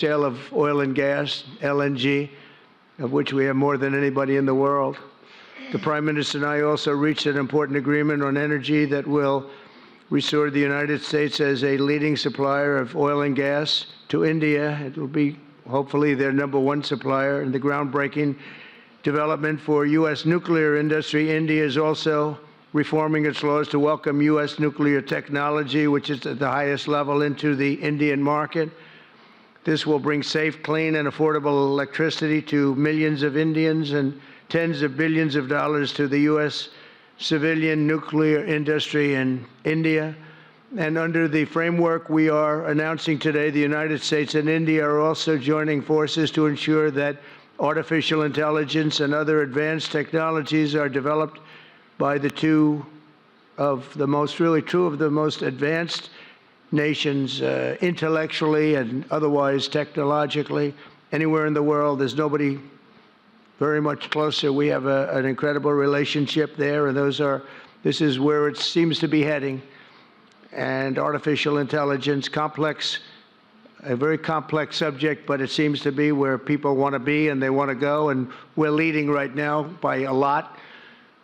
sale of oil and gas, LNG, of which we have more than anybody in the world. The Prime Minister and I also reached an important agreement on energy that will restore the United States as a leading supplier of oil and gas to India. It will be hopefully their #1 supplier, and the groundbreaking development for U.S. nuclear industry. India is also reforming its laws to welcome U.S. nuclear technology, which is at the highest level, into the Indian market. This will bring safe, clean, and affordable electricity to millions of Indians and tens of billions of dollars to the U.S. civilian nuclear industry in India. And under the framework we are announcing today, the United States and India are also joining forces to ensure that artificial intelligence and other advanced technologies are developed by two of the most advanced nations, intellectually and otherwise technologically, anywhere in the world. There's nobody very much closer. We have an incredible relationship there, and this is where it seems to be heading. And artificial intelligence, a very complex subject, but it seems to be where people want to be and they want to go, and we're leading right now by a lot,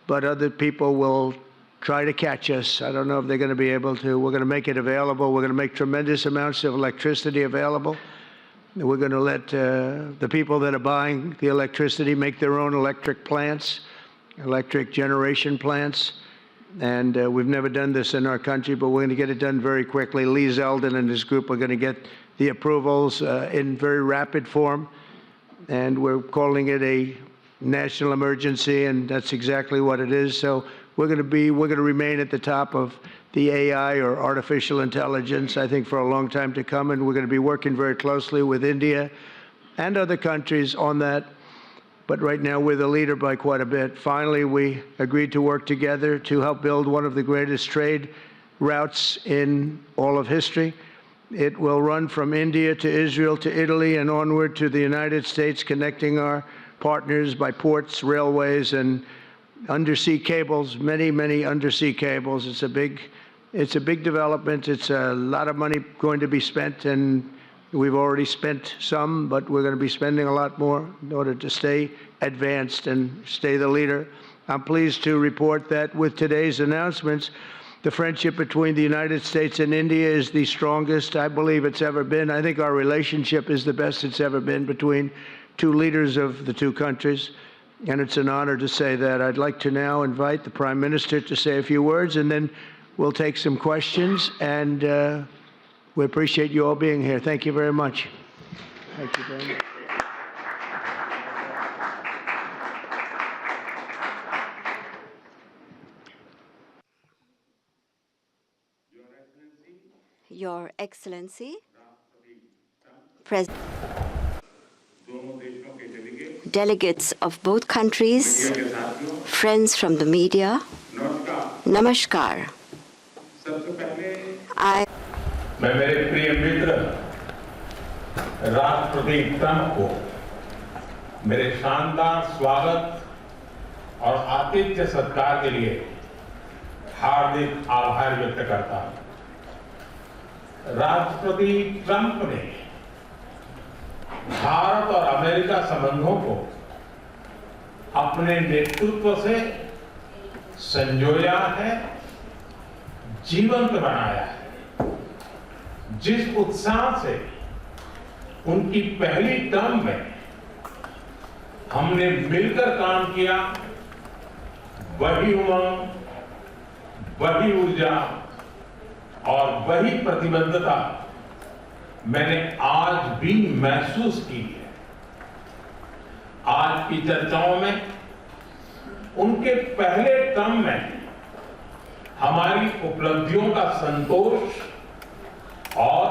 but other people will try to catch us. I don't know if they're going to be able to. We're going to make it available. We're going to make tremendous amounts of electricity available. We're going to let the people that are buying the electricity make their own electric plants, electric generation plants. And we've never done this in our country, but we're going to get it done very quickly. Lee Zeldin and his group are going to get the approvals in very rapid form. And we're calling it a national emergency, and that's exactly what it is. So we're going to remain at the top of the AI, or artificial intelligence, I think, for a long time to come, and we're going to be working very closely with India and other countries on that. But right now, we're the leader by quite a bit. Finally, we agreed to work together to help build one of the greatest trade routes in all of history. It will run from India to Israel to Italy and onward to the United States, connecting our partners by ports, railways, and undersea cables, many undersea cables. It's a big development. It's a lot of money going to be spent, and we've already spent some, but we're going to be spending a lot more in order to stay advanced and stay the leader. I'm pleased to report that with today's announcements, the friendship between the United States and India is the strongest I believe it's ever been. I think our relationship is the best it's ever been between two leaders of the two countries, and it's an honor to say that. I'd like to now invite the Prime Minister to say a few words, and then we'll take some questions, and we appreciate you all being here. Thank you very much. Thank you very much. Your Excellency, President, delegates of both countries, friends from the media, Namaskar. मैं मेरे प्रिय मित्र राष्ट्रपति Trump को मेरे शानदार स्वागत और आतिथ्य सत्कार के लिए हार्दिक आभार व्यक्त करता हूं। राष्ट्रपति ट्रंप ने भारत और अमेरिका संबंधों को अपने नेतृत्व से संजोया है, जीवंत बनाया है। जिस उत्साह से उनकी पहली टर्म में हमने मिलकर काम किया, वही उमंग, वही ऊर्जा और वही प्रतिबद्धता मैंने आज भी महसूस की है। आज की चर्चाओं में उनके पहले टर्म में हमारी उपलब्धियों का संतोष और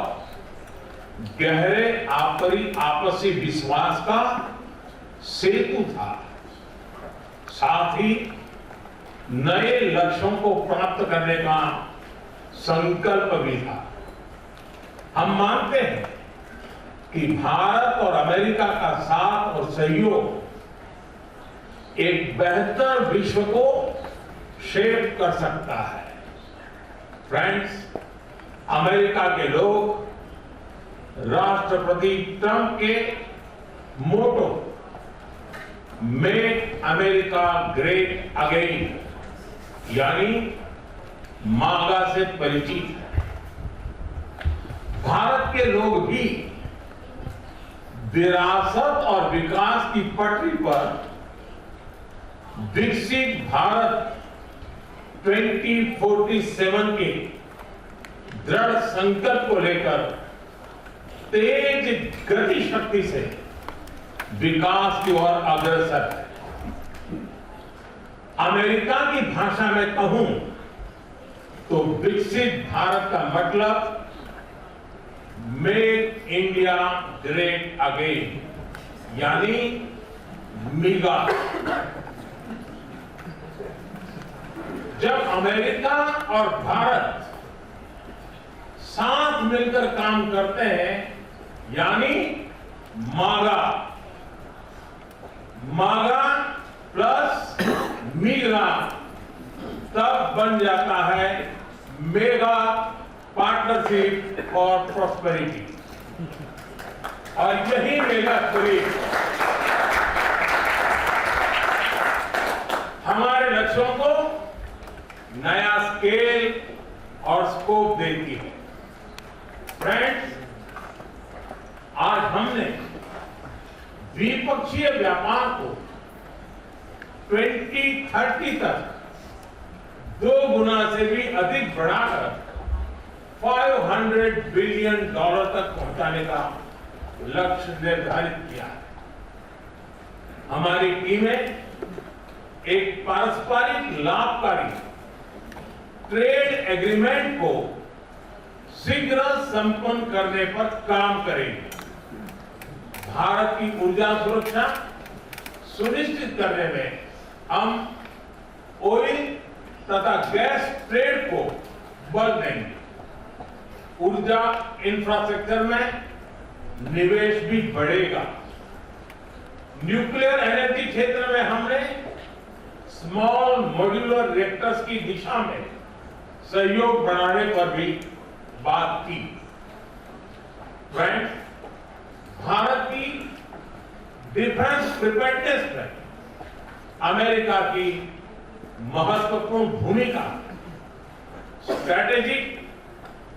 गहरे आपसी विश्वास का सेतु था। साथ ही नए लक्ष्यों को प्राप्त करने का संकल्प भी था। हम मानते हैं कि भारत और अमेरिका का साथ और सहयोग एक बेहतर विश्व को शेप कर सकता है। फ्रेंड्स, अमेरिका के लोग राष्ट्रपति ट्रंप के मोटो मेक अमेरिका ग्रेट अगेन यानी मागा से परिचित है। भारत के लोग भी विरासत और विकास की पटरी पर विकसित भारत 2047 के दृढ़ संकल्प को लेकर तेज गति शक्ति से विकास की ओर अग्रसर है। अमेरिका की भाषा में कहूं तो विकसित भारत का मतलब मेक इंडिया ग्रेट अगेन यानी मीगा। जब अमेरिका और भारत साथ मिलकर काम करते हैं यानी मागा, मागा प्लस मीगा तब बन जाता है मेगा पार्टनरशिप फॉर प्रॉस्पेरिटी। और यही मेगा स्पिरिट हमारे लक्ष्यों को नया स्केल और स्कोप देती है। फ्रेंड्स, आज हमने द्विपक्षीय व्यापार को 2030 तक 2 गुना से भी अधिक बढ़ाकर $500 बिलियन तक पहुंचाने का लक्ष्य निर्धारित किया है। हमारी टीमें एक पारस्परिक लाभकारी ट्रेड एग्रीमेंट को शीघ्र संपन्न करने पर काम करेंगे। भारत की ऊर्जा सुरक्षा सुनिश्चित करने में हम ऑयल तथा गैस ट्रेड को बल देंगे। ऊर्जा इंफ्रास्ट्रक्चर में निवेश भी बढ़ेगा। न्यूक्लियर एनर्जी क्षेत्र में हमने स्मॉल मॉड्यूलर रिएक्टर्स की दिशा में सहयोग बढ़ाने पर भी बात की। फ्रेंड्स, भारत की डिफेंस प्रिपेयर्डनेस में अमेरिका की महत्वपूर्ण भूमिका स्ट्रैटेजिक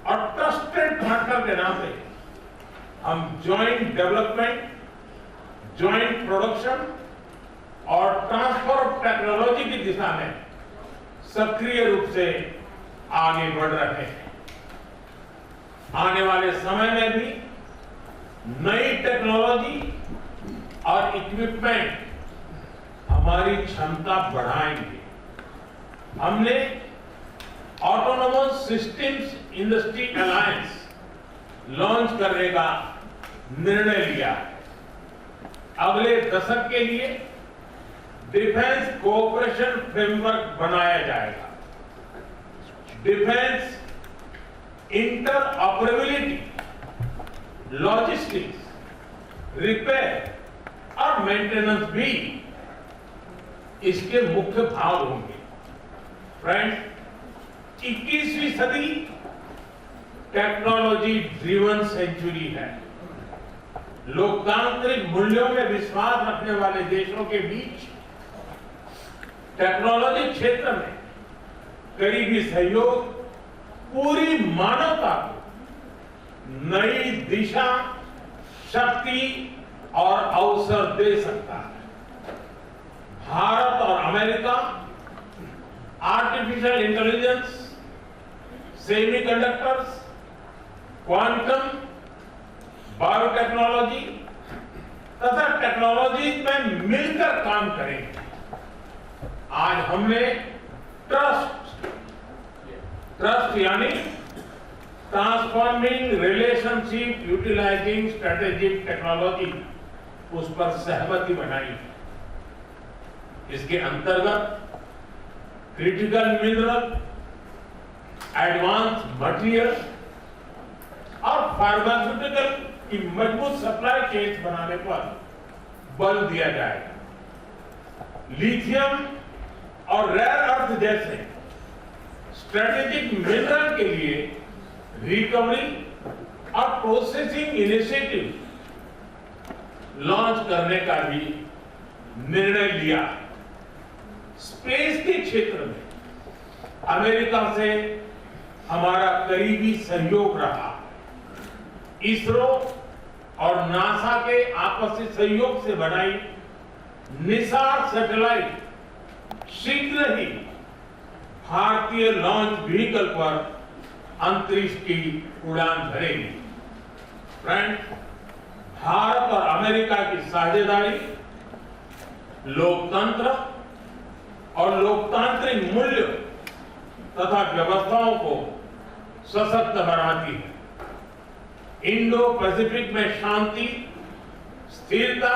और ट्रस्टेड पार्टनर के नाते हम ज्वाइंट डेवलपमेंट, ज्वाइंट प्रोडक्शन और ट्रांसफर ऑफ टेक्नोलॉजी की दिशा में सक्रिय रूप से आगे बढ़ रहे हैं। आने वाले समय में भी नई टेक्नोलॉजी और इक्विपमेंट हमारी क्षमता बढ़ाएंगे। हमने autonomous systems industry alliance launch करने का निर्णय लिया है। अगले दशक के लिए डिफेंस कोऑपरेशन फ्रेमवर्क बनाया जाएगा। डिफेंस इंटरऑपरेबिलिटी, लॉजिस्टिक्स, रिपेयर और मेंटेनेंस भी इसके मुख्य भाग होंगे। फ्रेंड्स, 21वीं सदी टेक्नोलॉजी ड्रिवन सेंचुरी है। लोकतांत्रिक मूल्यों में विश्वास रखने वाले देशों के बीच टेक्नोलॉजी क्षेत्र में करीबी सहयोग पूरी मानवता को नई दिशा, शक्ति और अवसर दे सकता है। भारत और America artificial intelligence, semiconductors, quantum, biotechnology तथा टेक्नोलॉजी में मिलकर काम करेंगे। आज हमने ट्रस्ट यानी transforming relationship utilising strategic technology, उस पर सहमति बनाई है। इसके अंतर्गत क्रिटिकल मिनरल, एडवांस मटेरियल और फार्मास्यूटिकल की मजबूत सप्लाई चेन बनाने पर बल दिया जाएगा। लिथियम और रेयर अर्थ जैसे स्ट्रेटेजिक मिनरल के लिए रिकवरी और प्रोसेसिंग इनिशिएटिव लॉन्च करने का भी निर्णय लिया। स्पेस के क्षेत्र में अमेरिका से हमारा करीबी सहयोग रहा। इसरो और नासा के आपसी सहयोग से बनाई निसार सैटेलाइट शीघ्र ही भारतीय लॉन्च व्हीकल पर अंतरिक्ष की उड़ान भरेगी। फ्रेंड्स, भारत और अमेरिका की साझेदारी लोकतंत्र और लोकतांत्रिक मूल्य तथा व्यवस्थाओं को सशक्त बनाती है। इंडो पैसिफिक में शांति, स्थिरता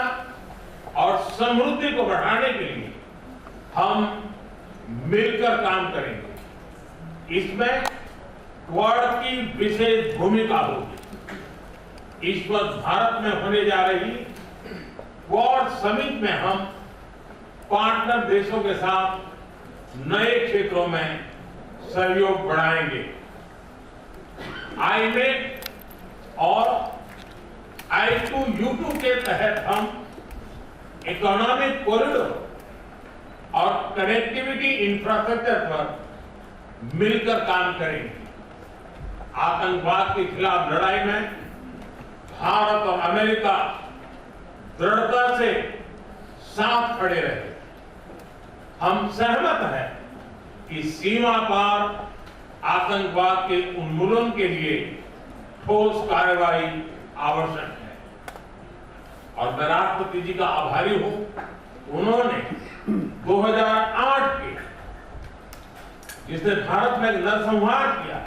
और समृद्धि को बढ़ाने के लिए हम मिलकर काम करेंगे। इसमें क्वाड की विशेष भूमिका होगी। इस वक्त भारत में होने जा रही क्वाड समिट में हम पार्टनर देशों के साथ नए क्षेत्रों में सहयोग बढ़ाएंगे। आईमेक और I2U2 के तहत हम इकोनॉमिक कॉरिडोर और कनेक्टिविटी इंफ्रास्ट्रक्चर पर मिलकर काम करेंगे। आतंकवाद के खिलाफ लड़ाई में भारत और अमेरिका दृढ़ता से साथ खड़े रहे। हम सहमत हैं कि सीमा पार आतंकवाद के उन्मूलन के लिए ठोस कार्रवाई आवश्यक है। और मैं राष्ट्रपति जी का आभारी हूं, उन्होंने 2008 के जिसने भारत में नरसंहार किया,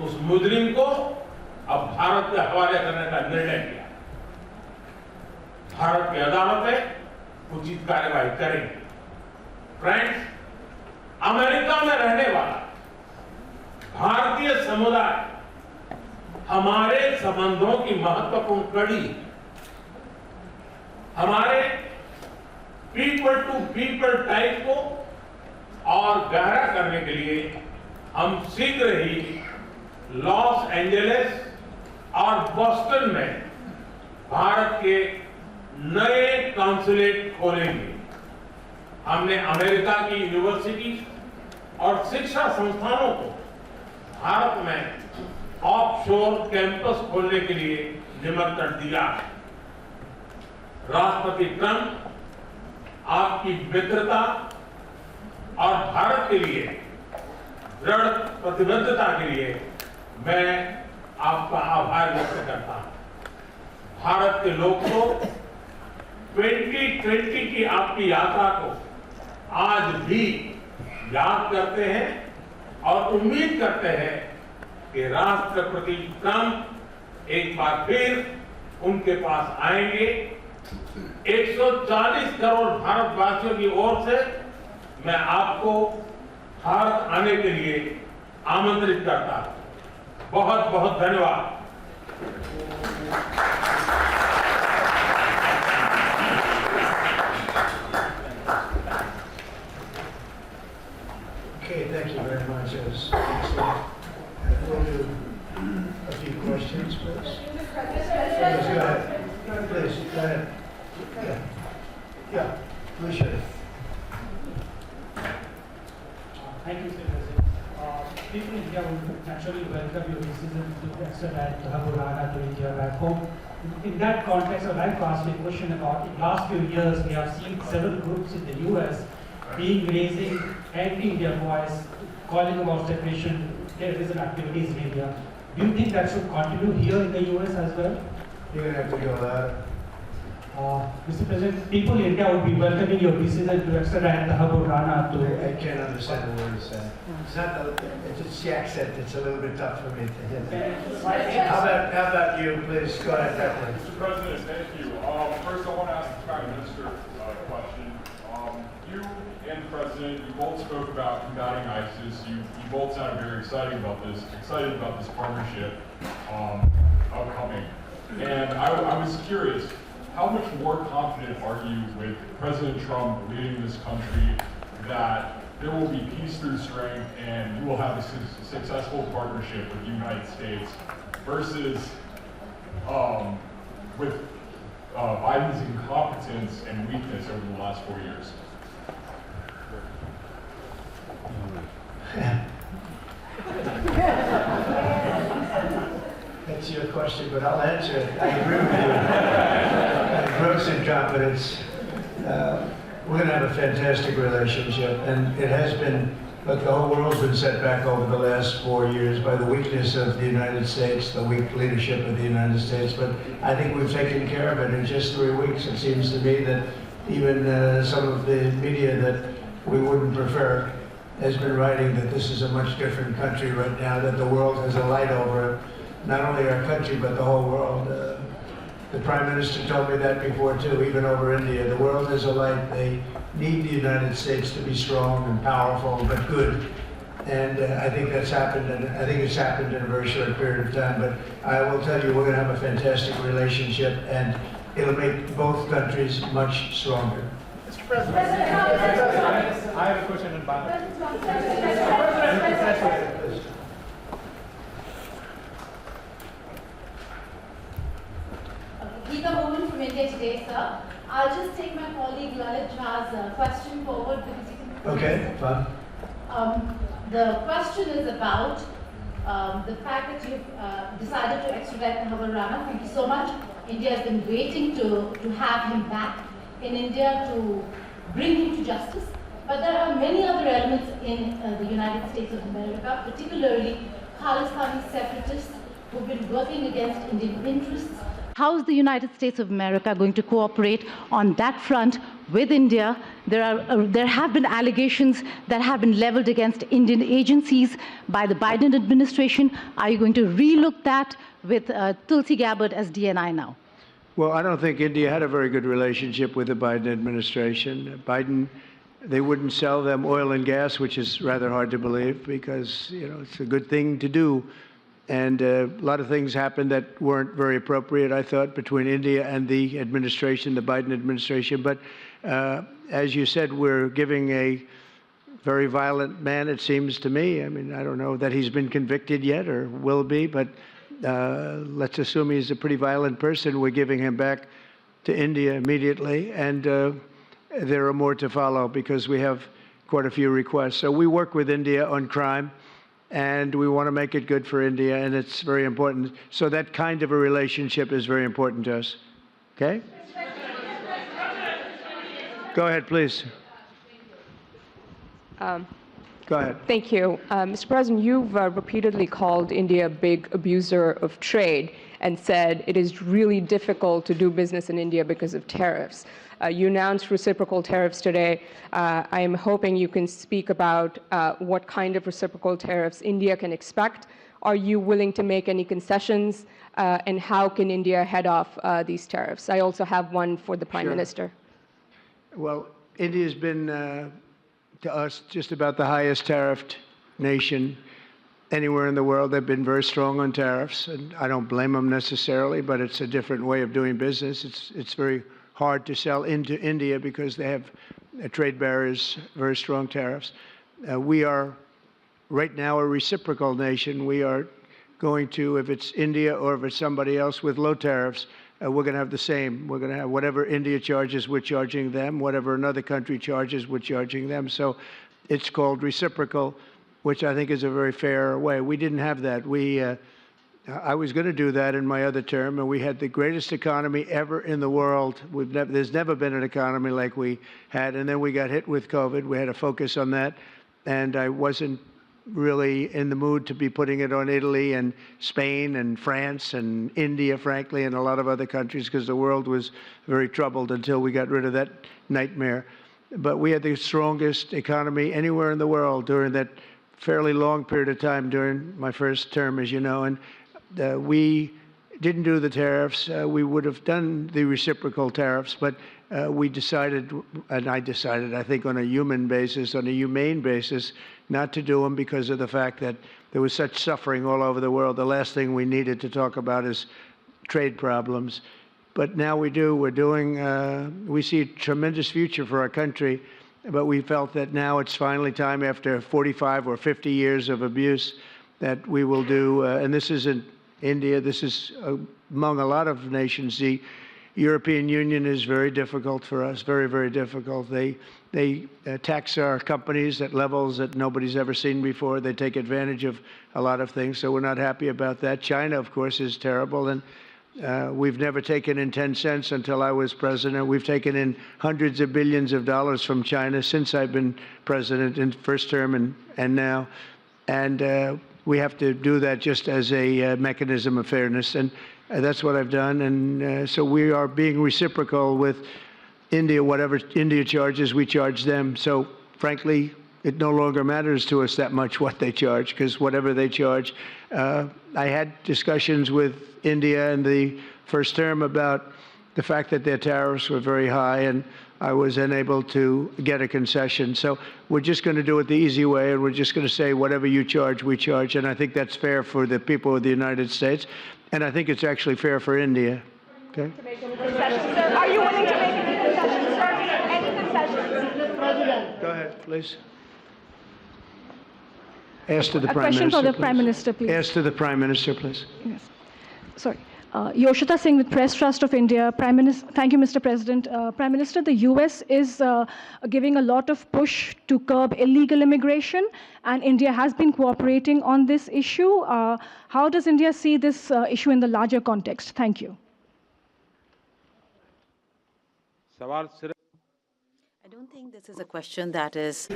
उस मुजरिम को अब भारत के हवाले करने का निर्णय किया। भारत की अदालतें उचित कार्रवाई करेंगी। फ्रेंड्स, अमेरिका में रहने वाला भारतीय समुदाय हमारे संबंधों की महत्वपूर्ण कड़ी है। हमारे पीपल टू पीपल टाइप को और गहरा करने के लिए हम शीघ्र ही लॉस एंजलिस और बॉस्टन में भारत के नए कॉन्सुलेट खोलेंगे। हमने अमेरिका की यूनिवर्सिटी और शिक्षा संस्थानों को भारत में ऑफशोर कैंपस खोलने के लिए निमंत्रण दिया है। राष्ट्रपति ट्रंप आपकी मित्रता और भारत के लिए दृढ़ प्रतिबद्धता के लिए मैं आपका आभार व्यक्त करता हूं। भारत के लोग तो 2020 की आपकी यात्रा को आज भी याद करते हैं और उम्मीद करते हैं कि राष्ट्रपति ट्रंप एक बार फिर उनके पास आएंगे। 140 करोड़ भारतवासियों की ओर से मैं आपको भारत आने के लिए आमंत्रित करता हूं। बहुत बहुत धन्यवाद। Okay, thank you very much. It was excellent. We'll do a few questions, please. Please, go ahead. Please, go ahead. Yeah, please share. Thank you, Mr. President. People in India will naturally welcome your decision to extradite Haburana to India back home. In that context, I'd like to ask you a question about in the last few years, we have seen several groups in the US raising anti-India voice, calling about separation, terrorism activities in India. Do you think that should continue here in the US as well? You're going to have to go loud. Mr. President, people in India would be welcoming your decision to extradite the Haburana to. I can't understand a word you say. It's not it's just the accent. It's a little bit tough for me to hear. How about you, please? Go ahead, Rtwer. Mr. President, thank you. First, I want to ask the Prime Minister a question. You and the President, you both spoke about combating ISIS. You both sounded very excited about this partnership upcoming. And I was curious, how much more confident are you with President Trump leading this country that there will be peace through strength and you will have a successful partnership with the United States versus with Biden's incompetence and weakness over the last 4 years? That's your question, but I'll answer it. I agree with you. Gross incompetence. We're going to have a fantastic relationship, and it has been, look, the whole world's been set back over the last 4 years by the weakness of the United States, the weak leadership of the United States, but I think we've taken care of it in just 3 weeks. It seems to me that even some of the media that we wouldn't prefer has been writing that this is a much different country right now, that the world has a light over it. Not only our country, but the whole world. The Prime Minister told me that before too, even over India. The world has a light. They need the United States to be strong and powerful, but good. And I think that's happened, and I think it's happened in a very short period of time. But I will tell you, we're going to have a fantastic relationship, and it'll make both countries much stronger. Mr. President, I have a question in Bangladesh. Geeta Mohan from India Today, sir. I'll just take my colleague Lalit Jha's question forward because you can... Okay, fine. The question is about the fact that you've decided to extradite Rthavar Rana. Thank you so much. India has been waiting to have him back in India to bring him to justice. But there are many other elements in the United States of America, particularly Khalistani separatists who've been working against Indian interests. How is the United States of America going to cooperate on that front with India? There have been allegations that have been leveled against Indian agencies by the Biden administration. Are you going to relook that with Tulsi Gabbard as DNI now? Well, I don't think India had a very good relationship with the Biden administration. They wouldn't sell them oil and gas, which is rather hard to believe because, you know, it's a good thing to do. And a lot of things happened that weren't very appropriate, I thought, between India and the administration, the Biden administration. But as you said, we're giving a very violent man, it seems to me. I mean, I don't know that he's been convicted yet or will be, but let's assume he's a pretty violent person. We're giving him back to India immediately. And there are more to follow because we have quite a few requests. So we work with India on crime. And we want to make it good for India, and it's very important. So that kind of a relationship is very important to us. Okay? Go ahead, please. Go ahead. Thank you. Mr. President, you've repeatedly called India a big abuser of trade and said it is really difficult to do business in India because of tariffs. You announced reciprocal tariffs today. I am hoping you can speak about what kind of reciprocal tariffs India can expect. Are you willing to make any concessions? And how can India head off these tariffs? I also have one for the Prime Minister. Well, India's been, to us, just about the highest tariffed nation anywhere in the world. They've been very strong on tariffs, and I don't blame them necessarily, but it's a different way of doing business. It's very hard to sell into India because they have trade barriers, very strong tariffs. We are right now a reciprocal nation. We are going to, if it's India or if it's somebody else with low tariffs, we're going to have the same. We're going to have whatever India charges, we're charging them. Whatever another country charges, we're charging them. So it's called reciprocal, which I think is a very fair way. We didn't have that. I was going to do that in my other term, and we had the greatest economy ever in the world. There's never been an economy like we had, and then we got hit with COVID. We had to focus on that, and I wasn't really in the mood to be putting it on Italy and Spain and France and India, frankly, and a lot of other countries because the world was very troubled until we got rid of that nightmare. But we had the strongest economy anywhere in the world during that fairly long period of time during my first term, as you know, and we didn't do the tariffs. We would have done the reciprocal tariffs, but we decided, and I decided, I think on a human basis, on a humane basis, not to do them because of the fact that there was such suffering all over the world. The last thing we needed to talk about is trade problems. But now we do. We're doing, we see a tremendous future for our country, but we felt that now it's finally time after 45 or 50 years of abuse that we will do, and this isn't India. This is among a lot of nations. The European Union is very difficult for us, very, very difficult. They tax our companies at levels that nobody's ever seen before. They take advantage of a lot of things, so we're not happy about that. China, of course, is terrible, and we've never taken in 10 cents until I was president. We've taken in hundreds of billions of dollars from China since I've been president in first term and now. And we have to do that just as a mechanism of fairness. And that's what I've done. And so we are being reciprocal with India. Whatever India charges, we charge them. So frankly, it no longer matters to us that much what they charge, because whatever they charge. I had discussions with India in the first term about the fact that their tariffs were very high, and I was unable to get a concession. So we're just going to do it the easy way, and we're just going to say whatever you charge, we charge. And I think that's fair for the people of the United States, and I think it's actually fair for India. Okay? To make any concessions, sir? Are you willing to make any concessions, sir? Any concessions? Go ahead, please. Ask to the A Prime question Minister, for the please. Prime Minister, please. Ask to the Prime Minister, please. Yes. Sorry. Yoshita Singh with Press Trust of India. Thank you, Mr. President. Prime Minister, the U.S. is giving a lot of push to curb illegal immigration, and India has been cooperating on this issue. How does India see this issue in the larger context? Thank you. I don't think this is a question that is.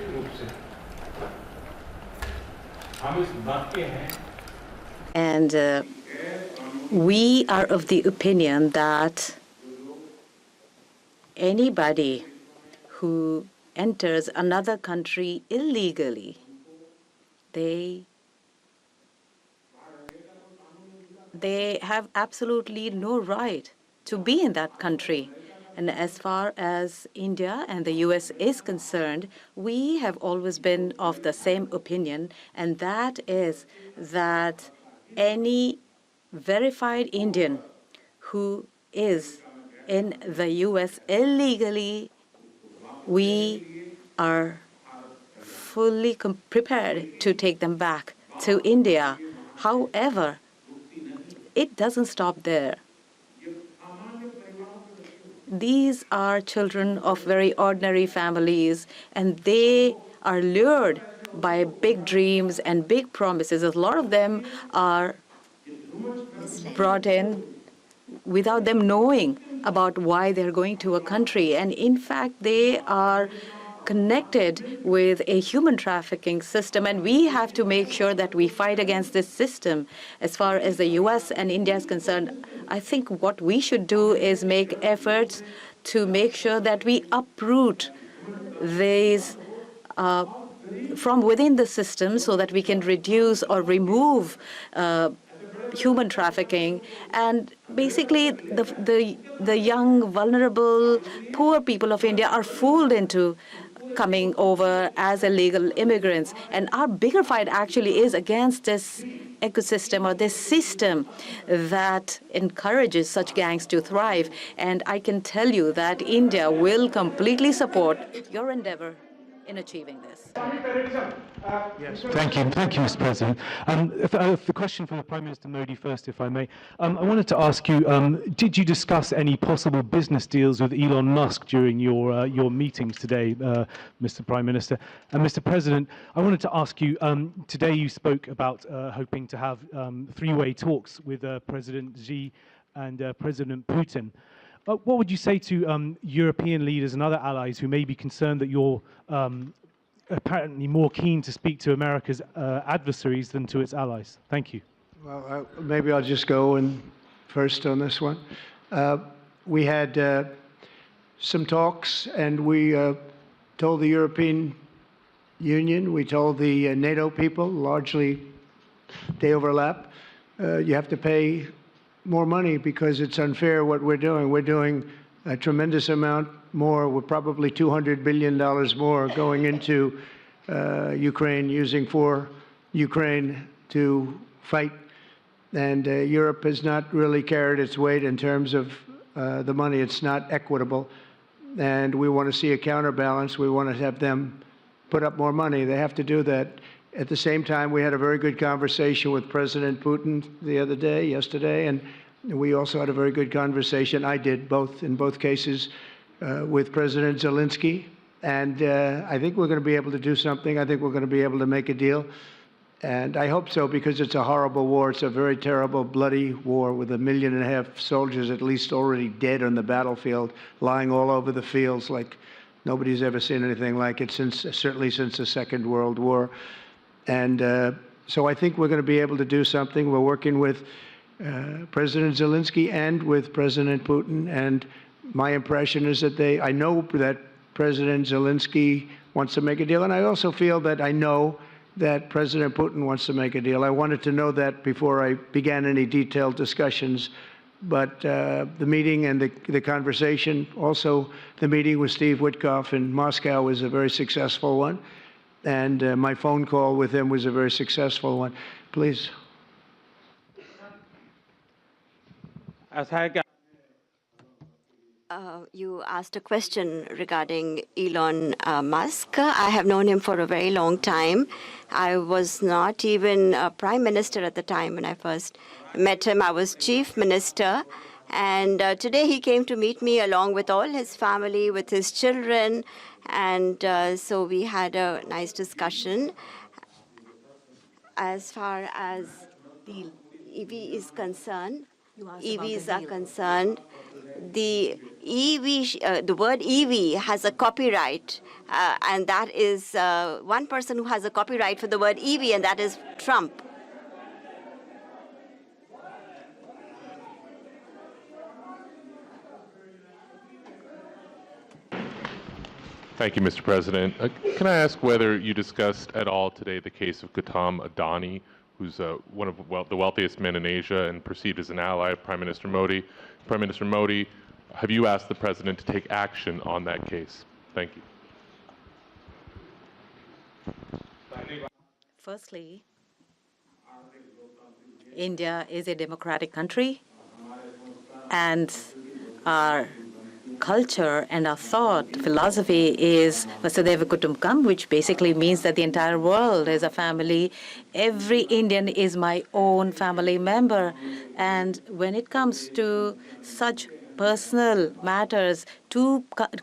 And we are of the opinion that anybody who enters another country illegally, they have absolutely no right to be in that country. And as far as India and the U.S. is concerned, we have always been of the same opinion, and that is that any verified Indian who is in the U.S. illegally, we are fully prepared to take them back to India. However, it doesn't stop there. These are children of very ordinary families, and they are lured by big dreams and big promises. A lot of them are brought in without them knowing about why they're going to a country. And in fact, they are connected with a human trafficking system, and we have to make sure that we fight against this system. As far as the U.S. and India is concerned, I think what we should do is make efforts to make sure that we uproot these from within the system so that we can reduce or remove human trafficking. And basically, the young, vulnerable, poor people of India are fooled into coming over as illegal immigrants. And our bigger fight actually is against this ecosystem or this system that encourages such gangs to thrive. And I can tell you that India will completely support your endeavor in achieving this. Thank you, Mr. President. The question for the Prime Minister Modi first, if I may. I wanted to ask you, did you discuss any possible business deals with Elon Musk during your meetings today, Mr. Prime Minister? And Mr. President, I wanted to ask you, today you spoke about hoping to have three-way talks with President Xi and President Putin. What would you say to European leaders and other allies who may be concerned that you're apparently more keen to speak to America's adversaries than to its allies? Thank you. Well, maybe I'll just go first on this one. We had some talks, and we told the European Union, we told the NATO people, largely they overlap, you have to pay more money because it's unfair what we're doing. We're doing a tremendous amount more. We're probably $200 billion more going into Ukraine, using for Ukraine to fight. And Europe has not really carried its weight in terms of the money. It's not equitable. And we want to see a counterbalance. We want to have them put up more money. They have to do that. At the same time, we had a very good conversation with President Putin yesterday, and we also had a very good conversation. I did in both cases with President Zelensky, and I think we're going to be able to do something. I think we're going to be able to make a deal, and I hope so, because it's a horrible war. It's a very terrible, bloody war with 1.5 million soldiers at least already dead on the battlefield, lying all over the fields like nobody's ever seen anything like it certainly since the Second World War. And so I think we're going to be able to do something. We're working with President Zelensky and with President Putin, and my impression is that I know that President Zelensky wants to make a deal, and I also feel that I know that President Putin wants to make a deal. I wanted to know that before I began any detailed discussions, but the meeting and the conversation, also the meeting with Steve Witkoff in Moscow, was a very successful one. And my phone call with him was a very successful one. Please. You asked a question regarding Elon Musk. I have known him for a very long time. I was not even a prime minister at the time when I first met him. I was chief minister. And today he came to meet me along with all his family, with his children. And so we had a nice discussion. As far as the EV is concerned, EVs are concerned, the word EV has a copyright, and that is one person who has a copyright for the word EV, and that is Trump. Thank you, Mr. President. Can I ask whether you discussed at all today the case of Gautam Adani, who's one of the wealthiest men in Asia and perceived as an ally of Prime Minister Modi? Prime Minister Modi, have you asked the President to take action on that case? Thank you. Firstly, India is a democratic country, and our culture and our thought philosophy is Vasudhaiva Kutumbakam, which basically means that the entire world is a family. Every Indian is my own family member. And when it comes to such personal matters,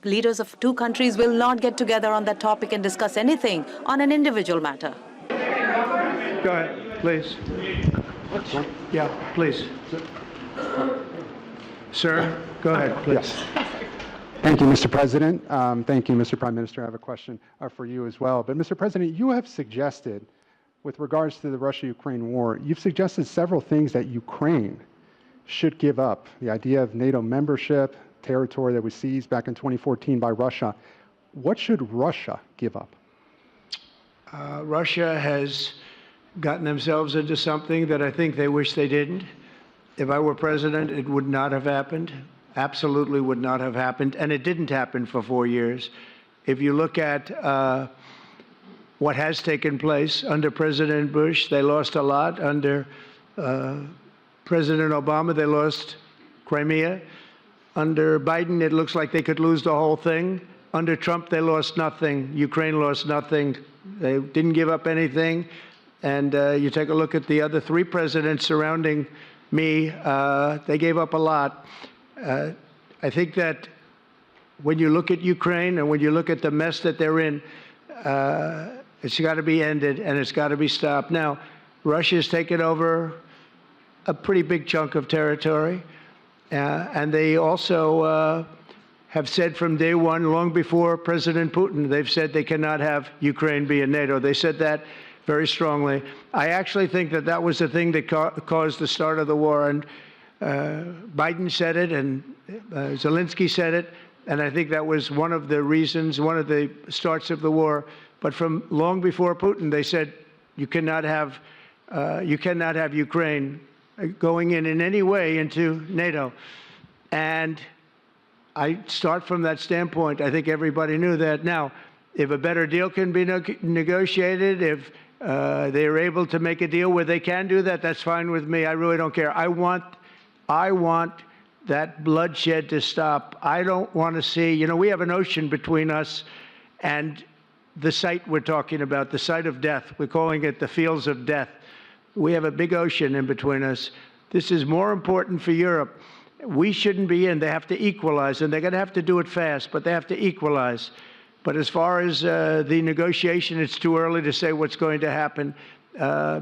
leaders of two countries will not get together on that topic and discuss anything on an individual matter. Go ahead, please. Yeah, please. Sir, go ahead, please. Yes. Thank you, Mr. President. Thank you, Mr. Prime Minister. I have a question for you as well. But, Mr. President, you have suggested, with regards to the Russia-Ukraine war, you've suggested several things that Ukraine should give up. The idea of NATO membership, territory that was seized back in 2014 by Russia. What should Russia give up? Russia has gotten themselves into something that I think they wish they didn't. If I were president, it would not have happened. Absolutely would not have happened. And it didn't happen for 4 years. If you look at what has taken place under President Bush, they lost a lot. Under President Obama, they lost Crimea. Under Biden, it looks like they could lose the whole thing. Under Trump, they lost nothing. Ukraine lost nothing. They didn't give up anything. And you take a look at the other 3 presidents surrounding me, they gave up a lot. I think that when you look at Ukraine and when you look at the mess that they're in, it's got to be ended and it's got to be stopped. Now, Russia's taken over a pretty big chunk of territory, and they also have said from day one, long before President Putin, they've said they cannot have Ukraine be in NATO. They said that very strongly. I actually think that that was the thing that caused the start of the war, and Biden said it, and Zelensky said it, and I think that was one of the reasons, one of the starts of the war. But from long before Putin, they said you cannot have Ukraine going in any way into NATO. And I start from that standpoint. I think everybody knew that. Now, if a better deal can be negotiated, if they're able to make a deal where they can do that, that's fine with me. I really don't care. I want that bloodshed to stop. I don't want to see, we have an ocean between us, and the site we're talking about, the site of death. We're calling it the fields of death. We have a big ocean in between us. This is more important for Europe. We shouldn't be in. They have to equalize, and they're going to have to do it fast, but they have to equalize. But as far as the negotiation, it's too early to say what's going to happen.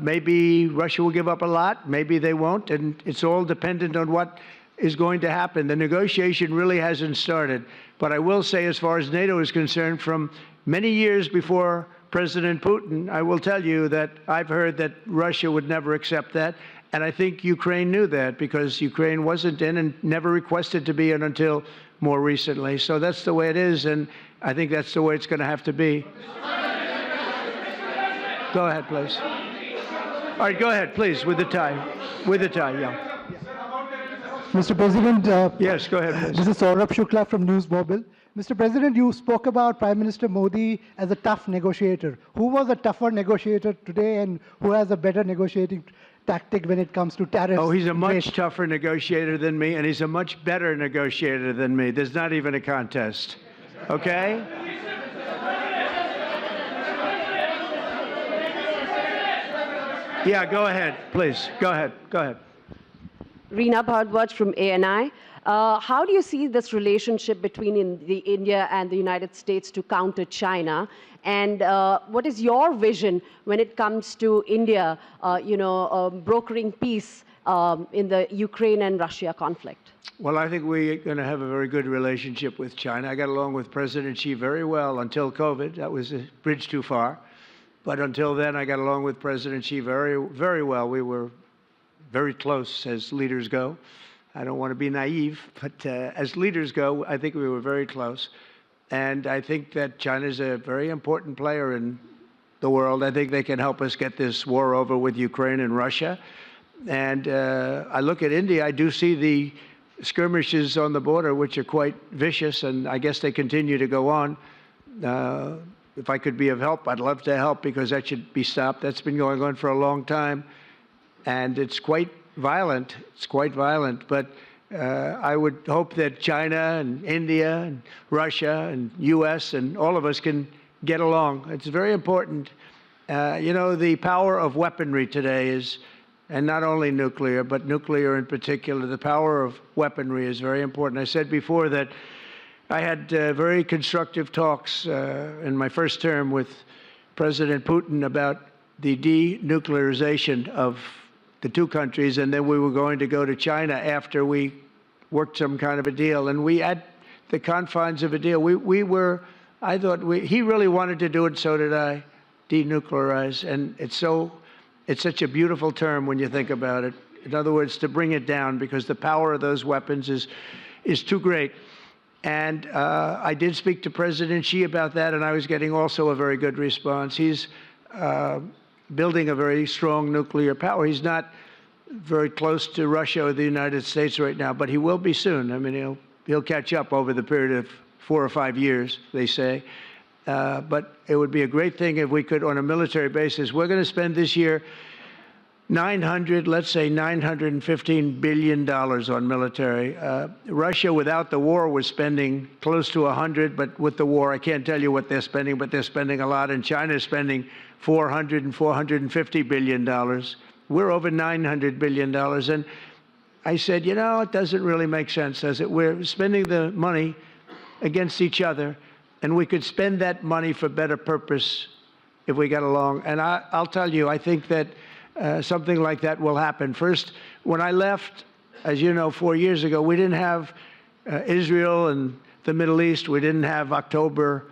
Maybe Russia will give up a lot, maybe they won't, and it's all dependent on what is going to happen. The negotiation really hasn't started. But I will say, as far as NATO is concerned, from many years before President Putin, I will tell you that I've heard that Russia would never accept that. And I think Ukraine knew that, because Ukraine wasn't in and never requested to be in until more recently. So that's the way it is, and I think that's the way it's going to have to be. Go ahead, please. All right, go ahead, please, with the tie. With the tie, yeah. Mr. President, yes, go ahead, please. This is Saurabh Shukla from News Mobile. Mr. President, you spoke about Prime Minister Modi as a tough negotiator. Who was a tougher negotiator today, and who has a better negotiating tactic when it comes to tariffs? Oh, he's a much tougher negotiator than me, and he's a much better negotiator than me. There's not even a contest. Okay? Yeah, go ahead, please. Go ahead. Go ahead. Reena Bharatvarsh from ANI. How do you see this relationship between India and the United States to counter China? And what is your vision when it comes to India, brokering peace in the Ukraine and Russia conflict? Well, I think we're going to have a very good relationship with China. I got along with President Xi very well until COVID. That was a bridge too far. But until then, I got along with President Xi very, very well. We were very close as leaders go. I don't want to be naive, but as leaders go, I think we were very close. And I think that China is a very important player in the world. I think they can help us get this war over with Ukraine and Russia. And I look at India, I do see the skirmishes on the border, which are quite vicious, and I guess they continue to go on. If I could be of help, I'd love to help, because that should be stopped. That's been going on for a long time. And it's quite violent. It's quite violent. But I would hope that China and India and Russia and U.S. and all of us can get along. It's very important. The power of weaponry today is, and not only nuclear, but nuclear in particular, the power of weaponry is very important. I said before that I had very constructive talks in my first term with President Putin about the denuclearization of the two countries, and then we were going to go to China after we worked some kind of a deal. And we, at the confines of a deal, I thought he really wanted to do it, so did I, denuclearize. And it's such a beautiful term when you think about it. In other words, to bring it down, because the power of those weapons is too great. And I did speak to President Xi about that, and I was getting also a very good response. He's building a very strong nuclear power. He's not very close to Russia or the United States right now, but he will be soon. I mean, he'll catch up over the period of 4 or 5 years, they say. But it would be a great thing if we could, on a military basis. We're going to spend this year let's say $915 billion on military. Russia, without the war, was spending close to 100, but with the war, I can't tell you what they're spending, but they're spending a lot. And China is spending $400 and $450 billion. We're over $900 billion. And I said, it doesn't really make sense, does it? We're spending the money against each other, and we could spend that money for better purpose if we got along. And I'll tell you, I think that something like that will happen. First, when I left, as you know, 4 years ago, we didn't have Israel and the Middle East. We didn't have October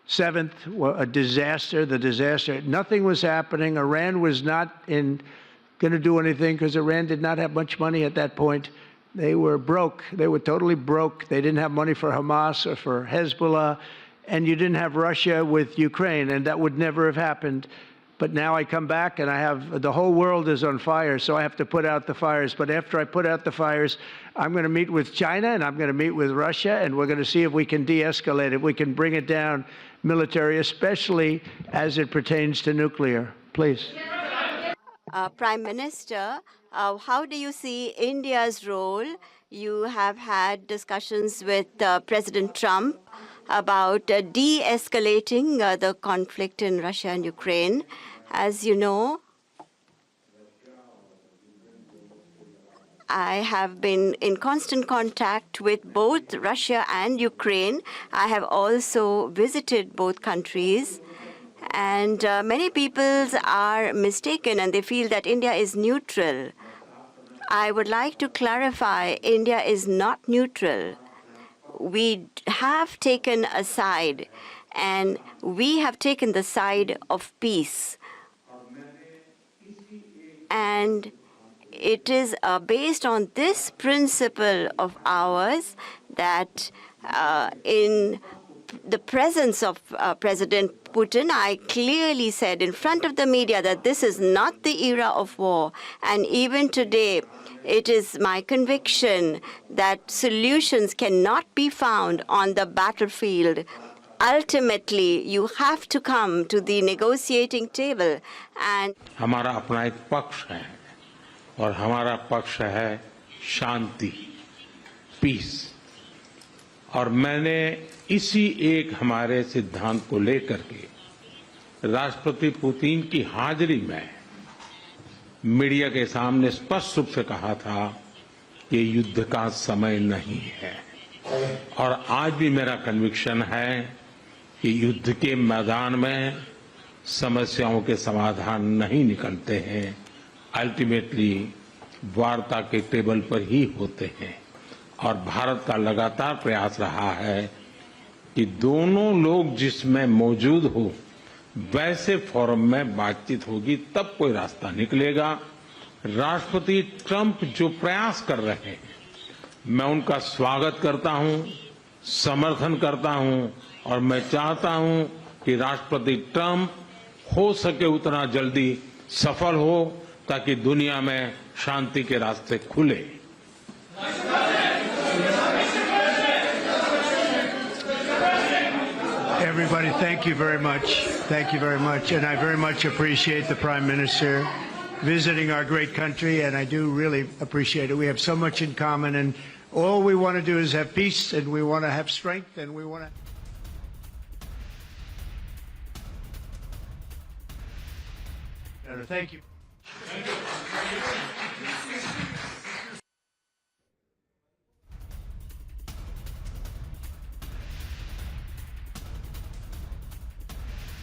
7th, a disaster, the disaster. Nothing was happening. Iran was not going to do anything, because Iran did not have much money at that point. They were broke. They were totally broke. They didn't have money for Hamas or for Hezbollah. And you didn't have Russia with Ukraine, and that would never have happened. But now I come back, and the whole world is on fire, so I have to put out the fires. But after I put out the fires, I'm going to meet with China, and I'm going to meet with Russia, and we're going to see if we can de-escalate it, we can bring it down military, especially as it pertains to nuclear. Please. Prime Minister, how do you see India's role? You have had discussions with President Trump about de-escalating the conflict in Russia and Ukraine. As you know, I have been in constant contact with both Russia and Ukraine. I have also visited both countries. And many people are mistaken and they feel that India is neutral. I would like to clarify, India is not neutral. We have taken a side, and we have taken the side of peace. And it is based on this principle of ours that in the presence of President Putin, I clearly said in front of the media that this is not the era of war. And even today, it is my conviction that solutions cannot be found on the battlefield. Ultimately, you have to come to the negotiating table. And हमारा अपना एक पक्ष है और हमारा पक्ष है शांति, piece. और मैंने इसी एक हमारे सिद्धांत को लेकर के राष्ट्रपति पुतिन की हाजिरी में मीडिया के सामने स्पष्ट रूप से कहा था कि युद्ध का समय नहीं है। और आज भी मेरा कन्विक्शन है कि युद्ध के मैदान में समस्याओं के समाधान नहीं निकलते हैं, अल्टीमेटली वार्ता के टेबल पर ही होते हैं। और भारत का लगातार प्रयास रहा है कि दोनों लोग जिसमें मौजूद हो वैसे फोरम में बातचीत होगी, तब कोई रास्ता निकलेगा। राष्ट्रपति ट्रंप जो प्रयास कर रहे हैं, मैं उनका स्वागत करता हूं, समर्थन करता हूं और मैं चाहता हूं कि राष्ट्रपति ट्रंप हो सके उतना जल्दी सफल हो ताकि दुनिया में शांति के रास्ते खुले। Everybody, thank you very much. Thank you very much. And I very much appreciate the Prime Minister visiting our great country, and I do really appreciate it. We have so much in common, and all we want to do is have peace, and we want to have strength, and we want to... Thank you.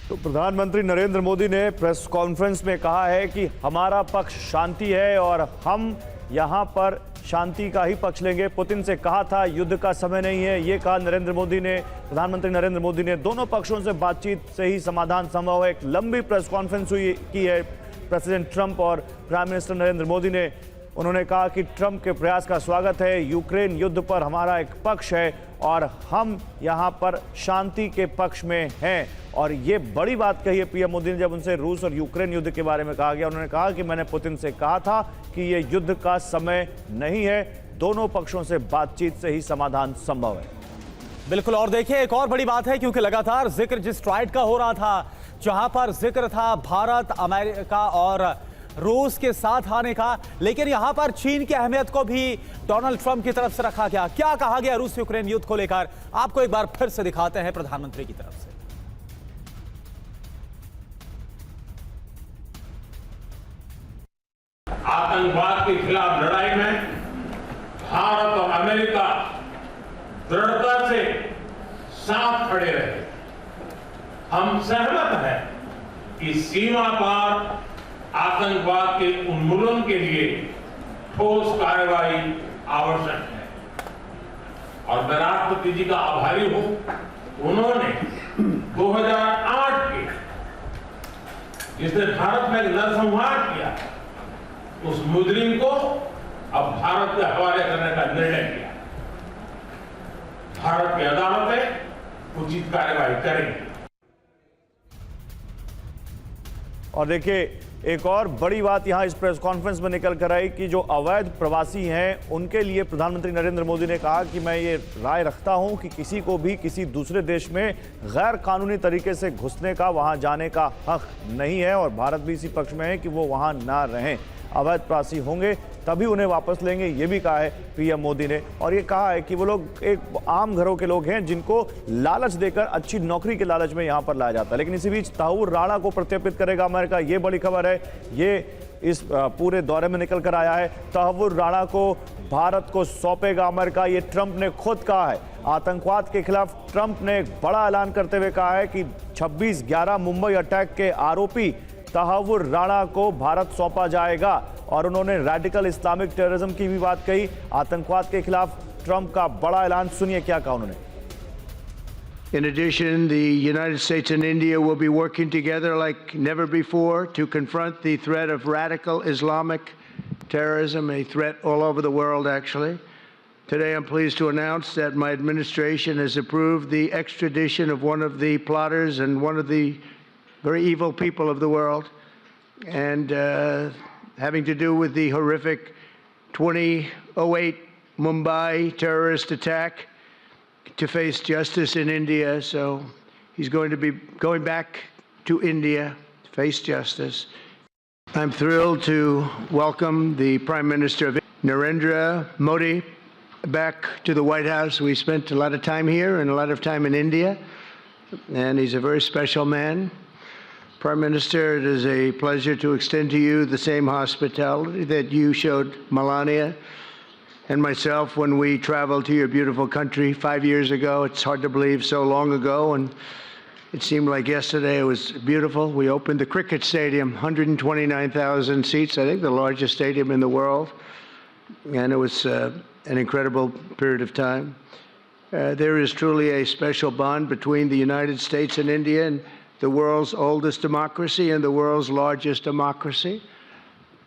तो प्रधानमंत्री नरेंद्र मोदी ने press conference में कहा है कि हमारा पक्ष शांति है और हम यहां पर शांति का ही पक्ष लेंगे। पुतिन से कहा था युद्ध का समय नहीं है, ये कहा प्रधानमंत्री नरेंद्र मोदी ने। दोनों पक्षों से बातचीत से ही समाधान संभव है। एक लंबी प्रेस कॉन्फ्रेंस की है प्रेसिडेंट ट्रंप और प्राइम मिनिस्टर नरेंद्र मोदी ने। उन्होंने कहा कि ट्रंप के प्रयास का स्वागत है, यूक्रेन युद्ध पर हमारा एक पक्ष है और हम यहां पर शांति के पक्ष में हैं। और ये बड़ी बात कही है पीएम मोदी ने जब उनसे रूस और यूक्रेन युद्ध के बारे में कहा गया। उन्होंने कहा कि मैंने पुतिन से कहा था कि ये युद्ध का समय नहीं है, दोनों पक्षों से बातचीत से ही समाधान संभव है। बिल्कुल। और देखिए एक और बड़ी बात है, क्योंकि लगातार जिक्र जिस ट्राइड का हो रहा था, जहां पर जिक्र था भारत, अमेरिका और रूस के साथ आने का, लेकिन यहां पर चीन की अहमियत को भी डोनाल्ड ट्रंप की तरफ से रखा गया। क्या कहा गया रूस यूक्रेन युद्ध को लेकर, आपको एक बार फिर से दिखाते हैं प्रधानमंत्री की तरफ से। आतंकवाद के खिलाफ लड़ाई में भारत और अमेरिका दृढ़ता से साथ खड़े रहे। हम सहमत हैं कि सीमा पार आतंकवाद के उन्मूलन के लिए ठोस कार्रवाई आवश्यक है। और मैं राष्ट्रपति जी का आभारी हूं, उन्होंने 2008 के जिसने भारत में नरसंहार किया, उस मुजरिम को अब भारत के हवाले करने का निर्णय किया। भारत की अदालतें उचित कार्रवाई करेंगी। और देखिए एक और बड़ी बात यहां इस प्रेस कॉन्फ्रेंस में निकल कर आई कि जो अवैध प्रवासी हैं उनके लिए प्रधानमंत्री नरेंद्र मोदी ने कहा कि मैं ये राय रखता हूं कि किसी को भी किसी दूसरे देश में गैर कानूनी तरीके से घुसने का, वहां जाने का हक नहीं है और भारत भी इसी पक्ष में है कि वो वहां ना रहें। अवैध प्रवासी होंगे तभी उन्हें वापस लेंगे, ये भी कहा है पीएम मोदी ने। और ये कहा है कि वो लोग एक आम घरों के लोग हैं जिनको लालच देकर अच्छी नौकरी के लालच में यहाँ पर लाया जाता है। लेकिन इसी बीच तहव्वुर राणा को प्रत्यर्पित करेगा अमेरिका, ये बड़ी खबर है। ये इस पूरे दौरे में निकल कर आया है। तहव्वुर राणा को भारत को सौंपेगा अमेरिका, ये ट्रंप ने खुद कहा है। आतंकवाद के खिलाफ ट्रंप ने एक बड़ा ऐलान करते हुए कहा है कि 26/11 मुंबई अटैक के आरोपी तहव्वुर राणा को भारत सौंपा जाएगा। और उन्होंने रैडिकल इस्लामिक टेररिज्म की भी बात कही। आतंकवाद के खिलाफ ट्रंप का बड़ा ऐलान, सुनिए क्या कहा उन्होंने। In addition, the United States and India will be working together like never before to confront the threat of radical Islamic terrorism, a threat all over the world, actually. Today, I'm pleased to announce that my administration has approved the extradition of one of the plotters and one of the very evil people of the world, and having to do with the horrific 2008 Mumbai terrorist attack, to face justice in India. So he's going to be going back to India to face justice. I'm thrilled to welcome the Prime Minister of Narendra Modi back to the White House. We spent a lot of time here and a lot of time in India, and he's a very special man. Prime Minister, it is a pleasure to extend to you the same hospitality that you showed Melania and myself when we traveled to your beautiful country 5 years ago. It's hard to believe, so long ago, and it seemed like yesterday. It was beautiful. We opened the cricket stadium, 129,000 seats, I think the largest stadium in the world, and it was an incredible period of time. There is truly a special bond between the United States and India, and the world's oldest democracy and the world's largest democracy.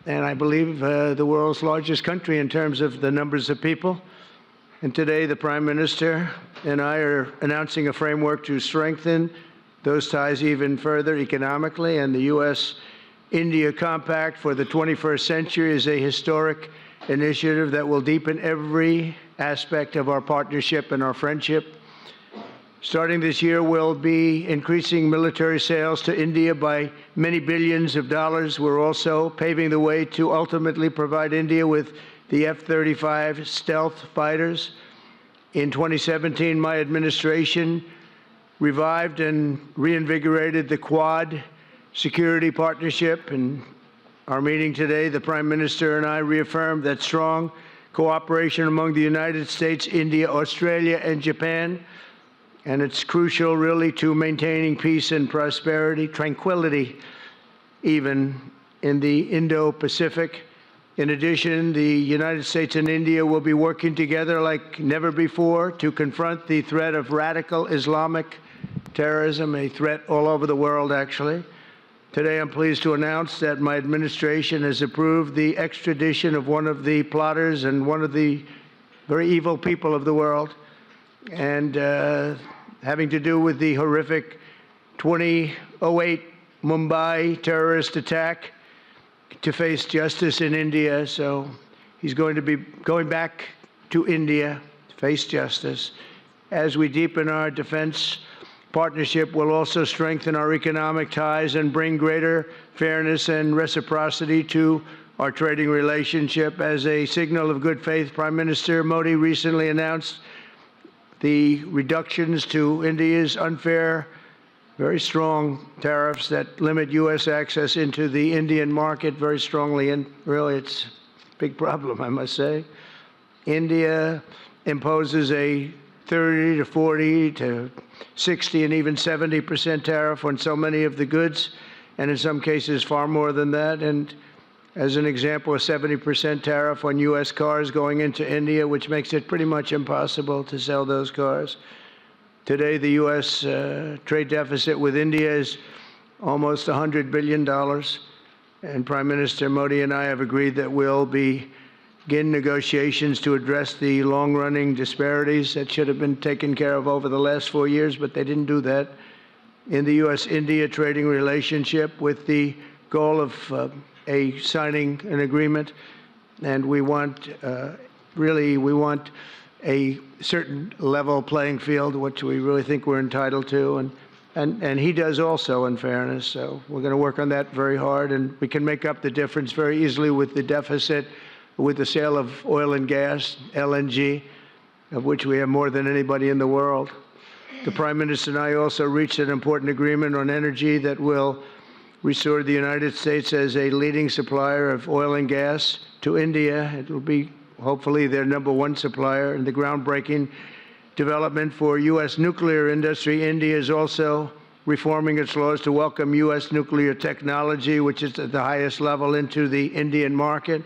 And I believe the world's largest country in terms of the numbers of people. And today, the Prime Minister and I are announcing a framework to strengthen those ties even further economically. And the U.S.-India Compact for the 21st century is a historic initiative that will deepen every aspect of our partnership and our friendship. Starting this year, we'll be increasing military sales to India by many billions of dollars. We're also paving the way to ultimately provide India with the F-35 stealth fighters. In 2017, my administration revived and reinvigorated the Quad security partnership. In our meeting today, the Prime Minister and I reaffirmed that strong cooperation among the United States, India, Australia, and Japan. And it's crucial, really, to maintaining peace and prosperity, tranquility, even in the Indo-Pacific. In addition, the United States and India will be working together like never before to confront the threat of radical Islamic terrorism, a threat all over the world, actually. Today, I'm pleased to announce that my administration has approved the extradition of one of the plotters and one of the very evil people of the world, and having to do with the horrific 2008 Mumbai terrorist attack, to face justice in India. So he's going to be going back to India to face justice. As we deepen our defense partnership, we'll also strengthen our economic ties and bring greater fairness and reciprocity to our trading relationship. As a signal of good faith, Prime Minister Modi recently announced the reductions to India's unfair, very strong tariffs that limit U.S. access into the Indian market very strongly. And really, it's a big problem, I must say. India imposes a 30 to 40 to 60 and even 70% tariff on so many of the goods, and in some cases far more than that. And as an example, a 70% tariff on U.S. cars going into India, which makes it pretty much impossible to sell those cars. Today, the U.S. trade deficit with India is almost $100 billion, and Prime Minister Modi and I have agreed that we'll begin negotiations to address the long-running disparities that should have been taken care of over the last 4 years, but they didn't do that, in the U.S.-India trading relationship, with the goal of signing an agreement. And we want, we want a certain level playing field, which we really think we're entitled to, and he does also, in fairness. So we're going to work on that very hard, and we can make up the difference very easily with the deficit with the sale of oil and gas, LNG, of which we have more than anybody in the world. The Prime Minister and I also reached an important agreement on energy that will restore the United States as a leading supplier of oil and gas to India. It will be hopefully their #1 supplier, and the groundbreaking development for U.S. nuclear industry. India is also reforming its laws to welcome U.S. nuclear technology, which is at the highest level, into the Indian market.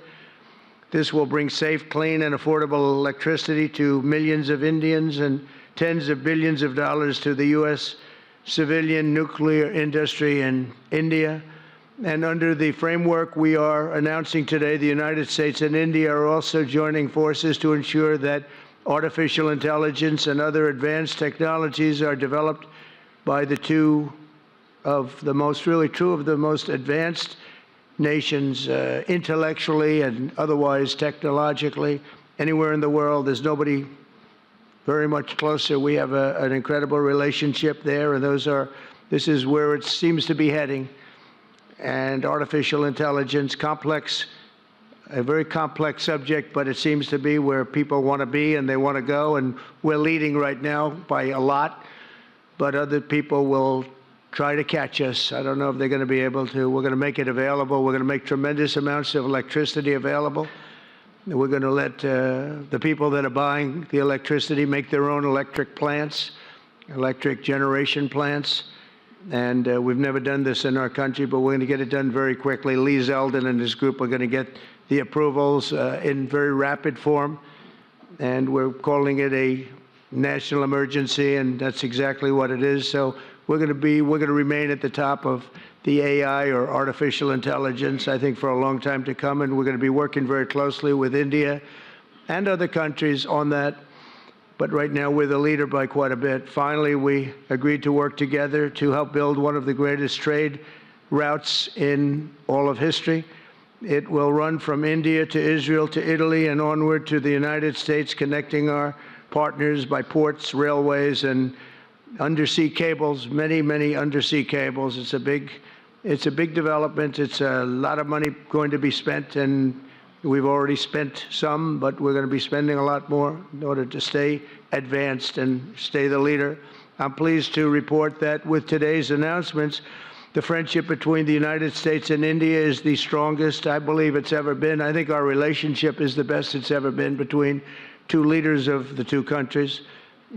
This will bring safe, clean, and affordable electricity to millions of Indians and tens of billions of dollars to the U.S. civilian nuclear industry in India. And under the framework we are announcing today, the United States and India are also joining forces to ensure that artificial intelligence and other advanced technologies are developed by two of the most advanced nations, intellectually and otherwise technologically, anywhere in the world. There's nobody very much closer. We have an incredible relationship there, and this is where it seems to be heading. And artificial intelligence, a very complex subject, but it seems to be where people want to be and they want to go, and we're leading right now by a lot, but other people will try to catch us. I don't know if they're going to be able to. We're going to make it available. We're going to make tremendous amounts of electricity available. We're going to let the people that are buying the electricity make their own electric plants, electric generation plants. And we've never done this in our country, but we're going to get it done very quickly. Lee Zeldin and his group are going to get the approvals in very rapid form. And we're calling it a national emergency, and that's exactly what it is. So we're going to remain at the top of the AI, or artificial intelligence, I think, for a long time to come, and we're going to be working very closely with India and other countries on that. But right now, we're the leader by quite a bit. Finally, we agreed to work together to help build one of the greatest trade routes in all of history. It will run from India to Israel to Italy and onward to the United States, connecting our partners by ports, railways, and undersea cables, many undersea cables. It's a big development. It's a lot of money going to be spent, and we've already spent some, but we're going to be spending a lot more in order to stay advanced and stay the leader. I'm pleased to report that with today's announcements, the friendship between the United States and India is the strongest I believe it's ever been. I think our relationship is the best it's ever been between two leaders of the two countries,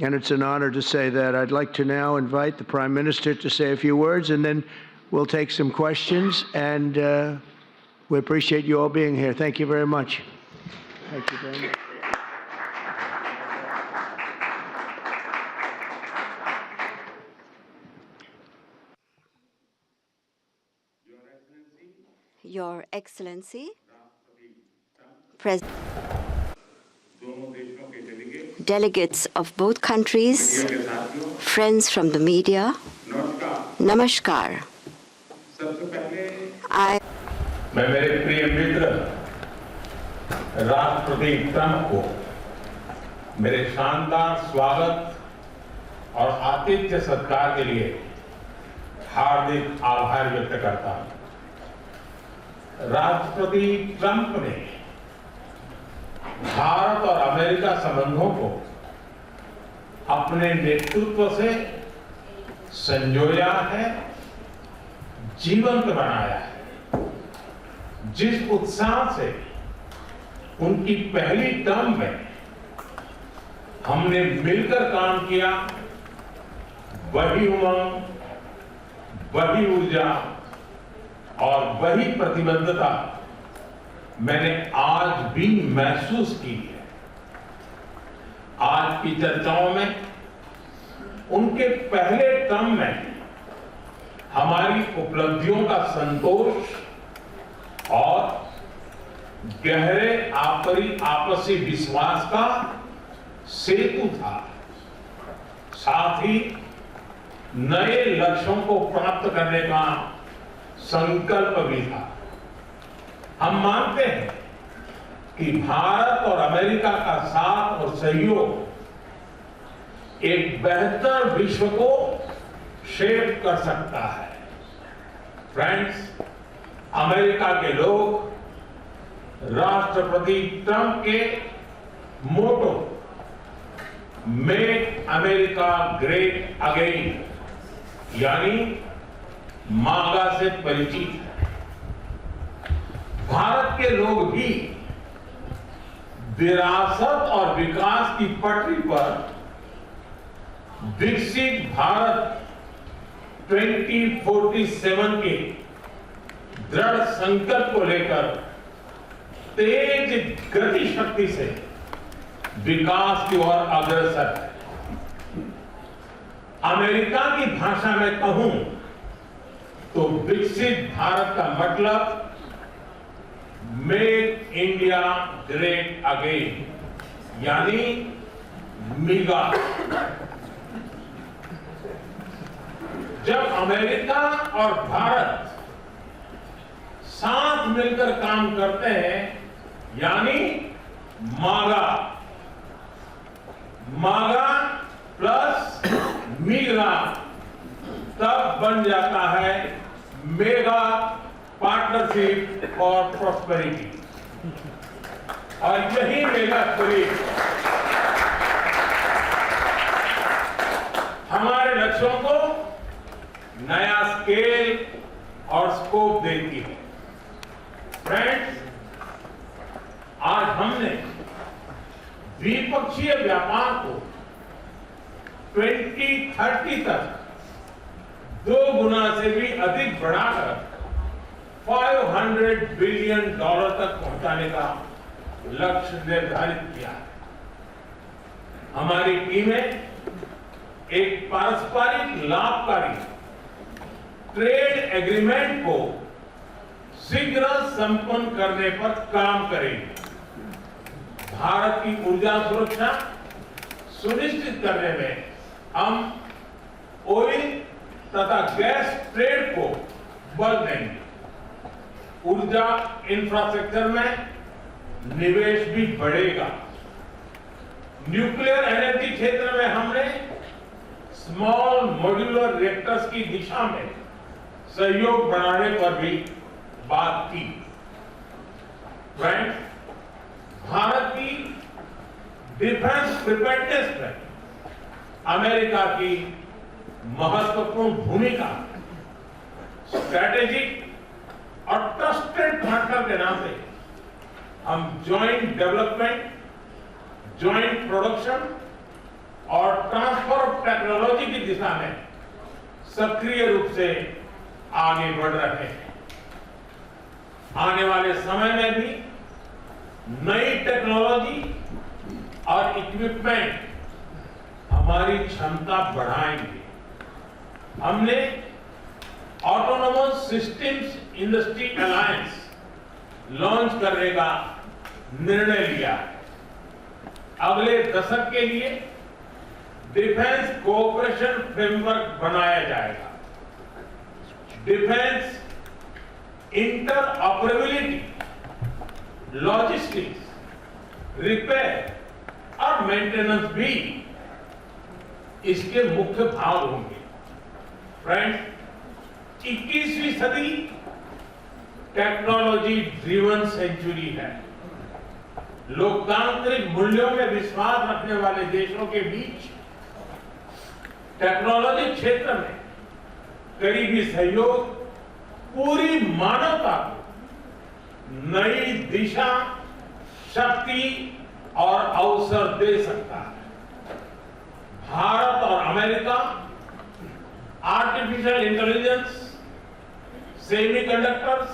and it's an honor to say that. I'd like to now invite the Prime Minister to say a few words, and then we'll take some questions, and we appreciate you all being here. Thank you very much. Thank you very much. Your Excellency, President, delegates of both countries, friends from the media, Namaskar. मैं मेरे प्रिय मित्र राष्ट्रपति Trump को मेरे शानदार स्वागत और आतिथ्य सत्कार के लिए हार्दिक आभार व्यक्त करता हूं। राष्ट्रपति ट्रंप ने भारत और अमेरिका संबंधों को अपने नेतृत्व से संजोया है, जीवंत बनाया है। जिस उत्साह से उनकी पहली टर्म में हमने मिलकर काम किया, वही उमंग, वही ऊर्जा और वही प्रतिबद्धता मैंने आज भी महसूस की है। आज की चर्चाओं में उनके पहले टर्म में हमारी उपलब्धियों का संतोष और गहरे आपसी विश्वास का सेतु था। साथ ही नए लक्ष्यों को प्राप्त करने का संकल्प भी था। हम मानते हैं कि भारत और अमेरिका का साथ और सहयोग एक बेहतर विश्व को शेप कर सकता है। फ्रेंड्स, अमेरिका के लोग राष्ट्रपति ट्रंप के मोटो मेक अमेरिका ग्रेट अगेन यानी मागा से परिचित है। भारत के लोग भी विरासत और विकास की पटरी पर विकसित भारत 2047 के दृढ़ संकल्प को लेकर तेज गति शक्ति से विकास की ओर अग्रसर है। अमेरिका की भाषा में कहूं तो विकसित भारत का मतलब मेक इंडिया ग्रेट अगेन यानी मेगा। जब अमेरिका और भारत साथ मिलकर काम करते हैं यानी मागा, मागा प्लस मीगा तब बन जाता है मेगा पार्टनरशिप फॉर प्रॉस्पेरिटी। और यही मेगा स्पिरिट हमारे लक्ष्यों को नया स्केल और स्कोप देती है। फ्रेंड्स, आज हमने द्विपक्षीय व्यापार को 2030 तक 2 गुना से भी अधिक बढ़ाकर $500 बिलियन तक पहुंचाने का लक्ष्य निर्धारित किया है। हमारी टीमें एक पारस्परिक लाभकारी ट्रेड एग्रीमेंट को शीघ्र संपन्न करने पर काम करेंगे। भारत की ऊर्जा सुरक्षा सुनिश्चित करने में हम ऑयल तथा गैस ट्रेड को बल देंगे। ऊर्जा इंफ्रास्ट्रक्चर में निवेश भी बढ़ेगा। न्यूक्लियर एनर्जी क्षेत्र में हमने स्मॉल मॉड्यूलर रिएक्टर्स की दिशा में सहयोग बढ़ाने पर भी बात की। फ्रेंड्स, भारत की डिफेंस प्रिपेयर्डनेस में अमेरिका की महत्वपूर्ण भूमिका स्ट्रैटेजिक और ट्रस्टेड पार्टनर के नाते हम ज्वाइंट डेवलपमेंट, ज्वाइंट प्रोडक्शन और ट्रांसफर ऑफ टेक्नोलॉजी की दिशा में सक्रिय रूप से आगे बढ़ रहे हैं। आने वाले समय में भी नई टेक्नोलॉजी और इक्विपमेंट हमारी क्षमता बढ़ाएंगे। हमने autonomous systems industry alliance launch करने का निर्णय लिया है। अगले दशक के लिए डिफेंस कोऑपरेशन फ्रेमवर्क बनाया जाएगा। डिफेंस इंटरऑपरेबिलिटी, लॉजिस्टिक्स, रिपेयर और मेंटेनेंस भी इसके मुख्य भाग होंगे। फ्रेंड्स, 21वीं सदी टेक्नोलॉजी ड्रिवन सेंचुरी है। लोकतांत्रिक मूल्यों में विश्वास रखने वाले देशों के बीच टेक्नोलॉजी क्षेत्र में करीबी सहयोग पूरी मानवता को नई दिशा, शक्ति और अवसर दे सकता है। भारत और America artificial intelligence, semiconductors,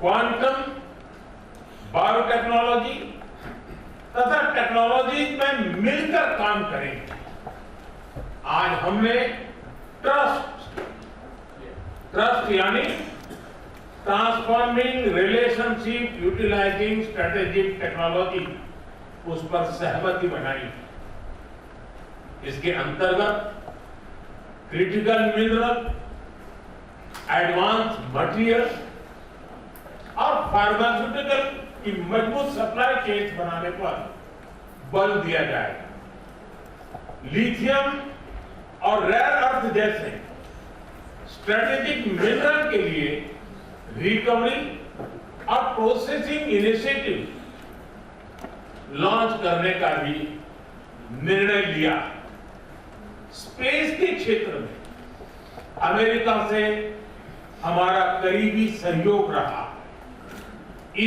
quantum, biotechnology तथा टेक्नोलॉजी में मिलकर काम करेंगे। आज हमने ट्रस्ट यानी transforming relationship utilising strategic technology, उस पर सहमति बनाई। इसके अंतर्गत क्रिटिकल मिनरल, एडवांस मटेरियल और फार्मास्यूटिकल की मजबूत सप्लाई चेन बनाने पर बल दिया जाएगा। लिथियम और रेयर अर्थ जैसे स्ट्रेटेजिक मिनरल के लिए रिकवरी और प्रोसेसिंग इनिशिएटिव लॉन्च करने का भी निर्णय लिया। स्पेस के क्षेत्र में अमेरिका से हमारा करीबी सहयोग रहा।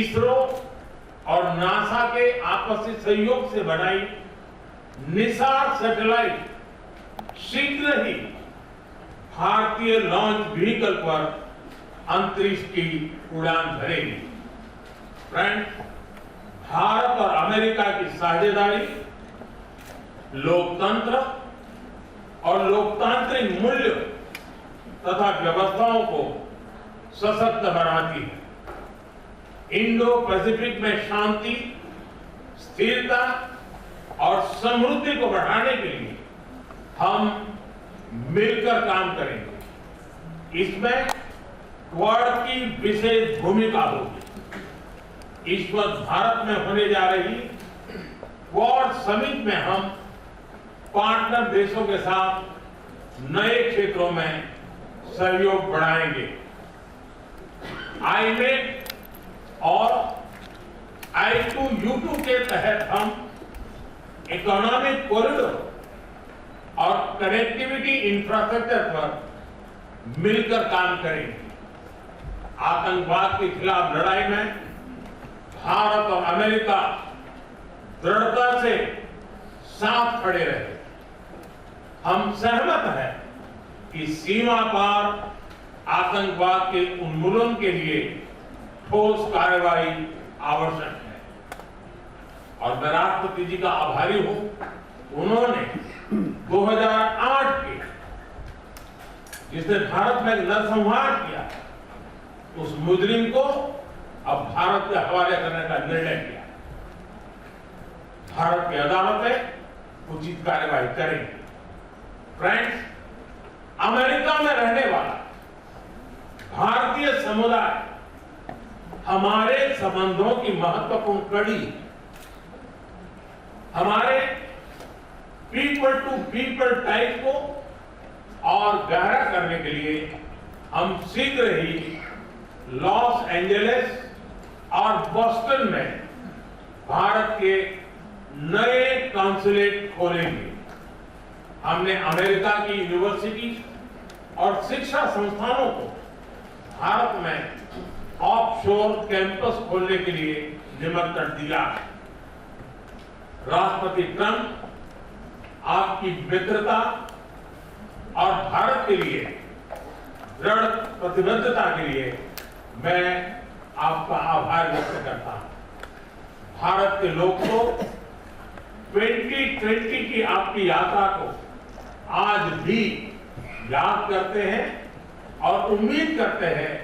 इसरो और नासा के आपसी सहयोग से बनाई निसार सैटेलाइट शीघ्र ही भारतीय लॉन्च व्हीकल पर अंतरिक्ष की उड़ान भरेगी। फ्रेंड्स, भारत और अमेरिका की साझेदारी लोकतंत्र और लोकतांत्रिक मूल्य तथा व्यवस्थाओं को सशक्त बनाती है। इंडो पैसिफिक में शांति, स्थिरता और समृद्धि को बढ़ाने के लिए हम मिलकर काम करेंगे। इसमें क्वाड की विशेष भूमिका होगी। इस वक्त भारत में होने जा रही क्वाड समिट में हम पार्टनर देशों के साथ नए क्षेत्रों में सहयोग बढ़ाएंगे। आईमेक और I2U2 के तहत हम इकोनॉमिक कॉरिडोर और कनेक्टिविटी इंफ्रास्ट्रक्चर पर मिलकर काम करेंगे। आतंकवाद के खिलाफ लड़ाई में भारत और अमेरिका दृढ़ता से साथ खड़े रहे। हम सहमत हैं कि सीमा पार आतंकवाद के उन्मूलन के लिए ठोस कार्रवाई आवश्यक है। और मैं राष्ट्रपति जी का आभारी हूं, उन्होंने 2008 के जिसने भारत में नरसंहार किया, उस मुजरिम को अब भारत के हवाले करने का निर्णय किया। भारत की अदालतें उचित कार्रवाई करेंगी। फ्रेंड्स, अमेरिका में रहने वाला भारतीय समुदाय हमारे संबंधों की महत्वपूर्ण कड़ी है। हमारे पीपल टू पीपल टाइप को और गहरा करने के लिए हम शीघ्र ही लॉस एंजलिस और बॉस्टन में भारत के नए कॉन्सुलेट खोलेंगे। हमने अमेरिका की यूनिवर्सिटी और शिक्षा संस्थानों को भारत में ऑफशोर कैंपस खोलने के लिए निमंत्रण दिया है। राष्ट्रपति ट्रंप, आपकी मित्रता और भारत के लिए दृढ़ प्रतिबद्धता के लिए मैं आपका आभार व्यक्त करता हूं। भारत के लोग तो 2020 की आपकी यात्रा को आज भी याद करते हैं और उम्मीद करते हैं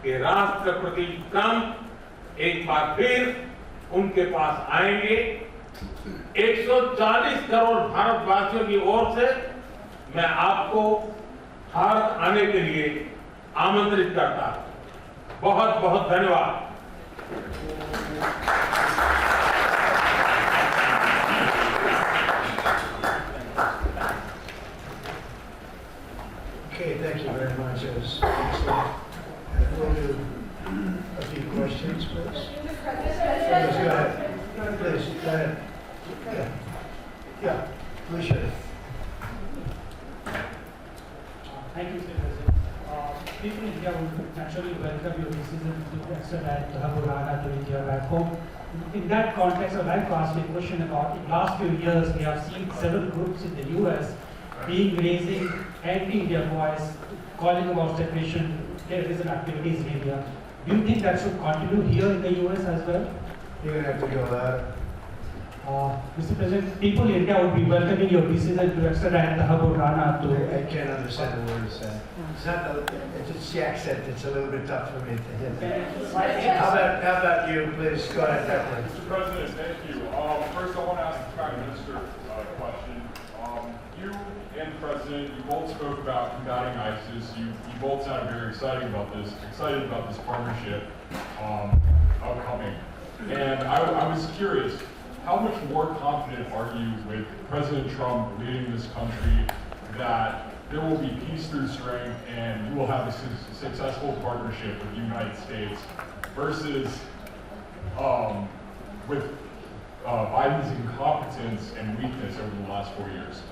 कि राष्ट्रपति ट्रंप एक बार फिर उनके पास आएंगे। 140 करोड़ भारतवासियों की ओर से मैं आपको भारत आने के लिए आमंत्रित करता हूं। बहुत बहुत धन्यवाद। Okay, thank you very much. It was excellent. We'll do a few questions, please. Please, go ahead. Please, go ahead. Yeah, please should. Thank you, Mr. President. People in India would naturally welcome your decision to extradite Rतवर to India back home. In that context, I'd like to ask you a question about, in the last few years, we have seen several groups in the U.S. raising anti-India voice, calling about separation, terrorism activities in India. Do you think that should continue here in the U.S. as well? You're going to have to go loud. Mr. President, people in India would be welcoming your decision to extradite Rतवर to... I can't understand the word you said. It's not it's just the accent. It's a little bit tough for me to hit. How about you, please? Go ahead, Rtver. Mr. President, thank you. First, I want to ask the Prime Minister a question. You and the President, you both spoke about combating ISIS. You both sounded very excited about this partnership upcoming. And I was curious, how much more confident are you with President Trump leading this country that there will be peace through strength and you will have a successful partnership with the United States versus with Biden's incompetence and weakness over the last 4 years.